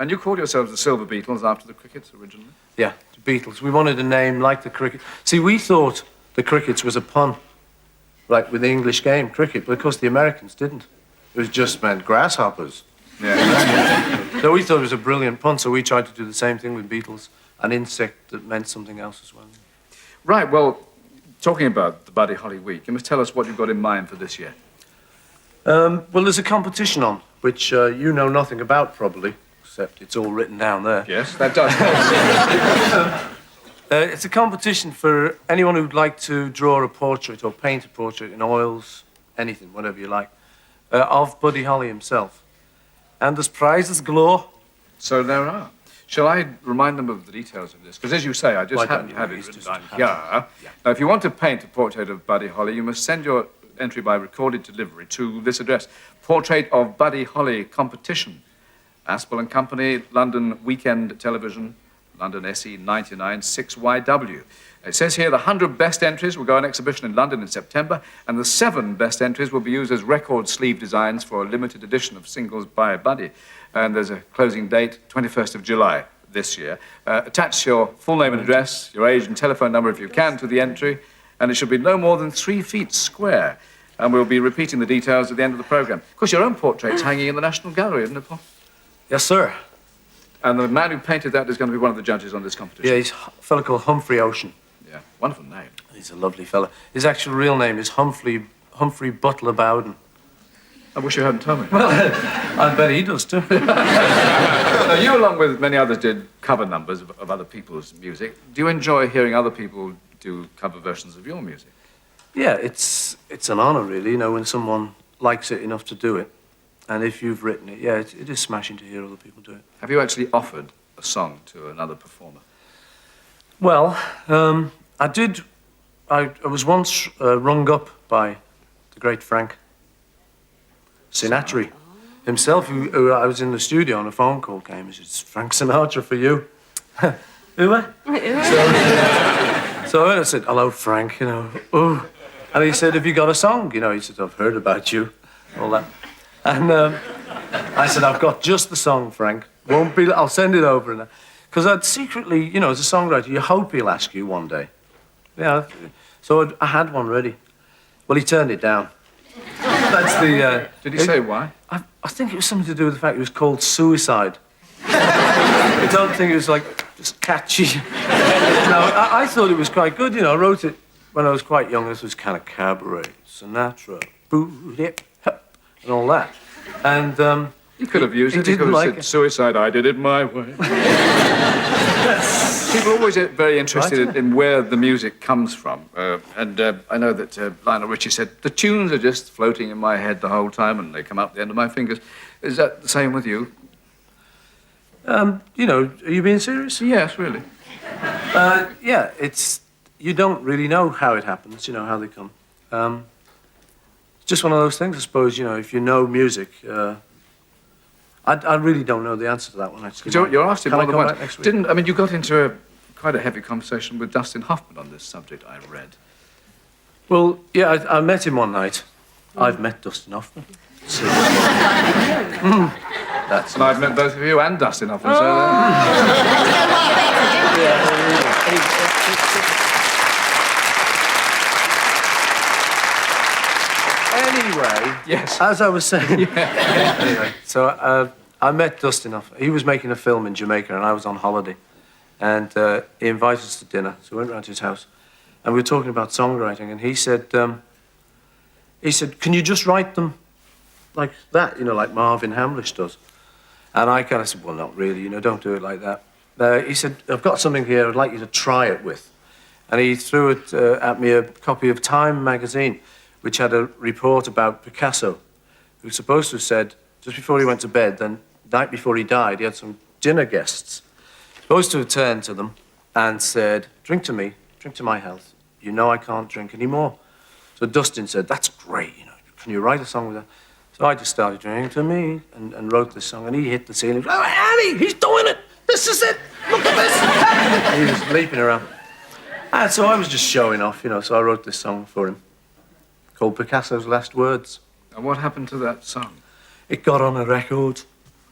And you called yourselves the Silver Beatles after the Crickets originally? Yeah, the Beatles. We wanted a name like the cricket. See, we thought the Crickets was a pun, like with the English game, cricket, but of course the Americans didn't. It was just meant grasshoppers. Yeah. So we thought it was a brilliant pun, so we tried to do the same thing with Beatles, an insect that meant something else as well. Right, well, talking about the Buddy Holly Week, you must tell us what you've got in mind for this year. Well, there's a competition on, which you know nothing about, probably, except it's all written down there. Yes, that does. It's a competition for anyone who'd like to draw a portrait or paint a portrait in oils, anything, whatever you like, of Buddy Holly himself. And there's prizes galore. So there are. Shall I remind them of the details of this? Because as you say, I just happen to have it written down here. Yeah. Now, if you want to paint a portrait of Buddy Holly, you must send your entry by recorded delivery to this address: Portrait of Buddy Holly Competition, Aspel and Company, London Weekend Television, London SE 99 6YW. It says here the 100 best entries will go on exhibition in London in September, and the 7 best entries will be used as record sleeve designs for a limited edition of singles by Buddy. And there's a closing date, 21st of July this year. Attach your full name and address, your age and telephone number if you can to the entry, and it should be no more than 3 feet square. And we'll be repeating the details at the end of the programme. Of course, your own portrait's hanging in the National Gallery, isn't it, Paul? Yes, sir. And the man who painted that is going to be one of the judges on this competition. Yeah, he's a fellow called Humphrey Ocean. Yeah, wonderful name. He's a lovely fellow. His actual real name is Humphrey Butler Bowden. I wish you hadn't told me. Well, I bet he does too. Now, you, along with many others, did cover numbers of other people's music. Do you enjoy hearing other people do cover versions of your music? Yeah, it's an honour, really, you know, when someone likes it enough to do it. And if you've written it, yeah, it is smashing to hear other people do it. Have you actually offered a song to another performer? Well, I did. I was once rung up by the great Frank Sinatra himself, who I was in the studio and a phone call came and said, "It's Frank Sinatra for you." Who? So I said, "Hello, Frank," you know. Oh. And he said, "Have you got a song?" You know, he said, "I've heard about you," all that. And I said, "I've got just the song, Frank. Won't be. I'll send it over." Because I'd secretly, you know, as a songwriter, you hope he'll ask you one day. Yeah. So I had one ready. Well, he turned it down. That's the... Did he say why? I think it was something to do with the fact it was called Suicide. I don't think it was, like, just catchy. No, I thought it was quite good, you know. I wrote it when I was quite young. This was kind of cabaret, Sinatra, boo, hip, hop, and all that. And... You could have used it. He could have said, "Suicide, I did it my way." People are always very interested in where the music comes from. And I know that Lionel Richie said, "The tunes are just floating in my head the whole time and they come out the end of my fingers." Is that the same with you? You know, are you being serious? Yes, really. Yeah, it's... You don't really know how it happens, you know, how they come. It's just one of those things, I suppose, you know, if you know music... I really don't know the answer to that one, actually. You're asked him more than once. Next week? I mean, you got into quite a heavy conversation with Dustin Hoffman on this subject, I read. Well, yeah, I met him one night. I've met Dustin Hoffman. So, and I've met both of you and Dustin Hoffman, so... Anyway, yes. As I was saying... Anyway, so I met Dustin Hoffman. He was making a film in Jamaica and I was on holiday. And he invited us to dinner, so we went round to his house. And we were talking about songwriting, and he said, "Can you just write them like that, you know, like Marvin Hamlish does?" And I kind of said, "Well, not really, you know, don't do it like that." He said, "I've got something here I'd like you to try it with." And he threw it at me, a copy of Time magazine, which had a report about Picasso, who was supposed to have said, just before he went to bed, then the night before he died, he had some dinner guests, supposed to have turned to them and said, "Drink to me, drink to my health. You know I can't drink anymore." So Dustin said, "That's great, you know, can you write a song with that?" So I just started "Drink to me" and wrote this song, and he hit the ceiling. "Oh, Annie, he's doing it! This is it! Look at this!" He was leaping around. And so I was just showing off, you know, so I wrote this song for him, called Picasso's Last Words. And what happened to that song? It got on a record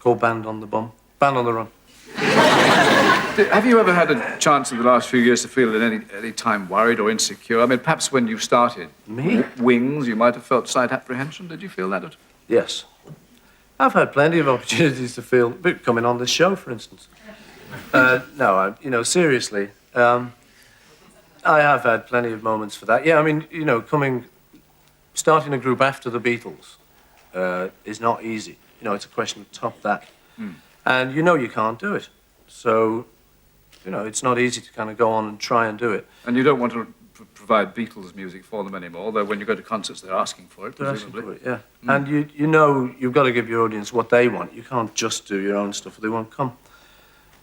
called Band on the Bum. Band on the run. Have you ever had a chance in the last few years to feel at any time worried or insecure? I mean, perhaps when you started Wings, you might have felt slight apprehension. Did you feel that at all? Yes. I've had plenty of opportunities to feel, coming on this show, for instance. No, seriously, I have had plenty of moments for that. Yeah, I mean, starting a group after the Beatles is not easy. It's a question of top that. And you can't do it. So, it's not easy to kind of go on and try and do it. And you don't want to provide Beatles music for them anymore, although when you go to concerts, they're asking for it, presumably. They're asking for it, yeah. And you've got to give your audience what they want. You can't just do your own stuff or they won't come.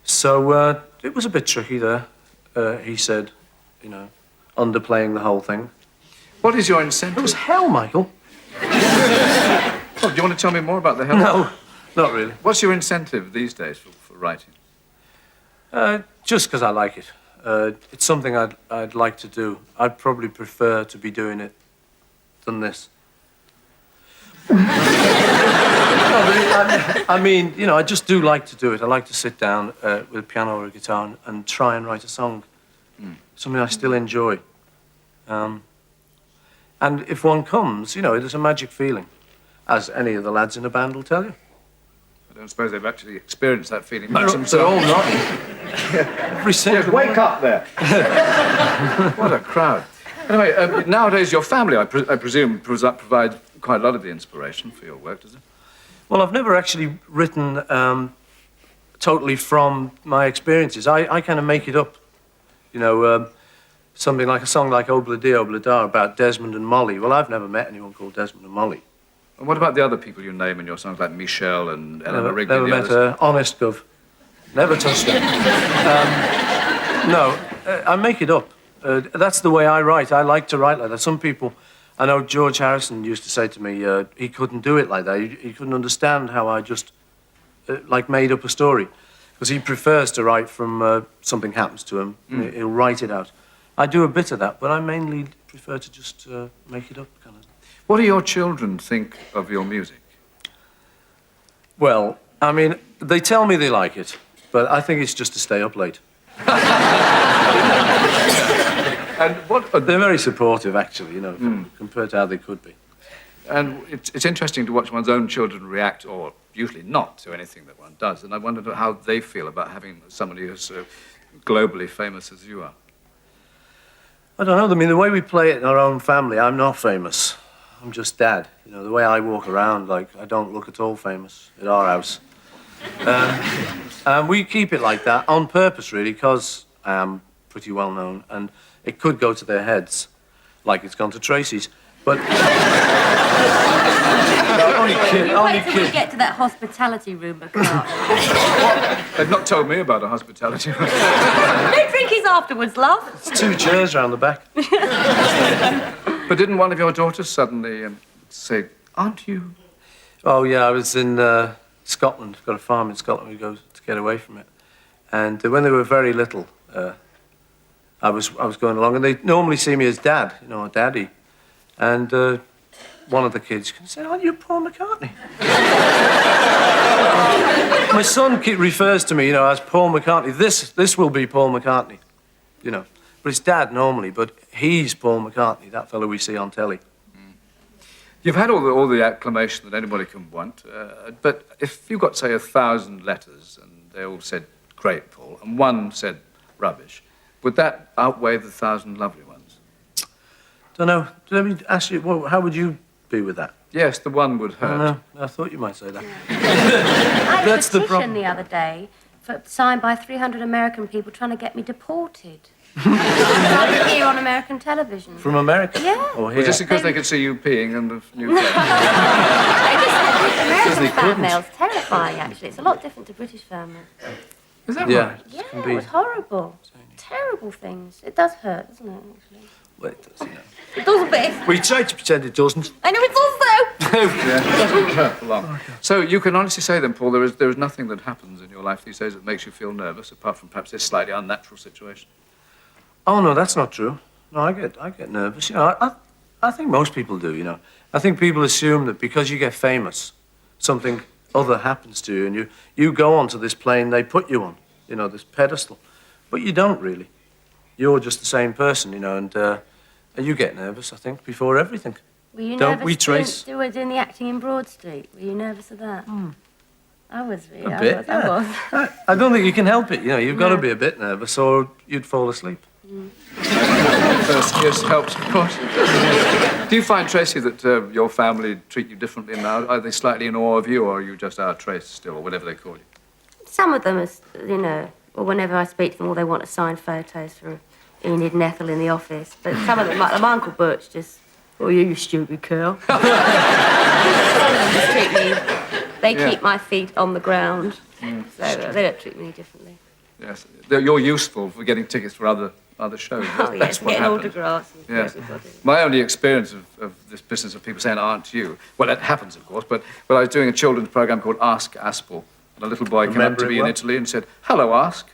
So it was a bit tricky there, he said, underplaying the whole thing. What is your incentive? It was hell, Michael. Oh, do you want to tell me more about the hell? No, not really. What's your incentive these days for writing? Just because I like it. It's something I'd like to do. I'd probably prefer to be doing it than this. I just do like to do it. I like to sit down with a piano or a guitar and try and write a song. Something I still enjoy. And if one comes, there's a magic feeling, as any of the lads in a band will tell you. I don't suppose they've actually experienced that feeling much They're themselves. all nodding. Every single Yes, wake up there. What a crowd. Anyway, nowadays your family, I presume, provide quite a lot of the inspiration for your work, does it? Well, I've never actually written totally from my experiences. I kind of make it up. Something like a song like Obla Di Obla Da about Desmond and Molly. Well, I've never met anyone called Desmond and Molly. And what about the other people you name in your songs, like Michelle and Eleanor Rigby? Never met her. Honest, Gov. Never touched her. No, I make it up. That's the way I write. I like to write like that. Some people... I know George Harrison used to say to me he couldn't do it like that. He couldn't understand how I just, made up a story. Because he prefers to write from something happens to him. He'll write it out. I do a bit of that, but I mainly prefer to just make it up, kind of. What do your children think of your music? Well, they tell me they like it, but I think it's just to stay up late. And they're very supportive, actually, compared to how they could be. And it's interesting to watch one's own children react, or usually not, to anything that one does. And I wonder how they feel about having somebody who's so globally famous as you are. I don't know. The way we play it in our own family, I'm not famous. I'm just Dad. The way I walk around, I don't look at all famous at our house. And we keep it like that on purpose, really, because I am pretty well known, and it could go to their heads, like it's gone to Tracy's. But only kid. Wait till we get to that hospitality room, McCartney. They've not told me about a hospitality room. No drinkies afterwards, love. It's 2 chairs round the back. But didn't one of your daughters suddenly say, "Aren't you?" Oh yeah, I was in Scotland. Got a farm in Scotland. We go to get away from it. And when they were very little, I was going along, and they normally see me as Dad, or Daddy. And one of the kids said, "Aren't you Paul McCartney?" My son refers to me, as Paul McCartney. This will be Paul McCartney, But it's Dad normally, but he's Paul McCartney, that fellow we see on telly. You've had all the acclamation that anybody can want, but if you got, say, 1,000 letters and they all said, "Great, Paul," and one said, "Rubbish," would that outweigh the 1,000 lovely ones? Don't know. Let me ask you, how would you be with that? Yes, the one would hurt. I know. I thought you might say that. I had That's a the petition problem. the other day signed by 300 American people trying to get me deported. I'm here on American television. From America? Yeah. Or Was here? this because they could see you peeing in the new They just American they fan couldn't. mail's terrifying, actually. It's a lot different to British fan mail. Is that Yeah. right? Yeah, can it be. was horrible. Terrible things. It does hurt, doesn't it, actually? Well, it does, It does a bit. We try to pretend it doesn't. I know it's also. Yeah, it doesn't hurt for long. So you can honestly say then, Paul, there is nothing that happens in your life these days that makes you feel nervous, apart from perhaps this slightly unnatural situation. Oh no, that's not true. No, I get nervous. I think most people do. I think people assume that because you get famous, something other happens to you, and you go onto this plane they put you on, you know, this pedestal. But you don't really. You're just the same person, you know, and you get nervous, I think, before everything. Were you Don't nervous we, Trace? doing the acting in Broad Street? Were you nervous of that? I was really. A bit, I was. I don't think you can help it, you know. You've got to be a bit nervous or you'd fall asleep. First kiss helps, of course. Do you find, Tracy, that your family treat you differently now? Are they slightly in awe of you, or are you just our Trace still, or whatever they call you? Some of them, you know, or whenever I speak to them, all they want are signed photos for Enid and Ethel in the office. But some of them, like my Uncle Butch, just, oh, you stupid girl. Just treat me. They keep my feet on the ground, so they don't treat me differently. Yes, you're useful for getting tickets for other shows. Yes, getting autographs. Yes. My only experience of this business of people saying aren't you, well, it happens, of course, but I was doing a children's program called Ask Aspel, and a little boy came up to me in Italy and said, "Hello, Ask."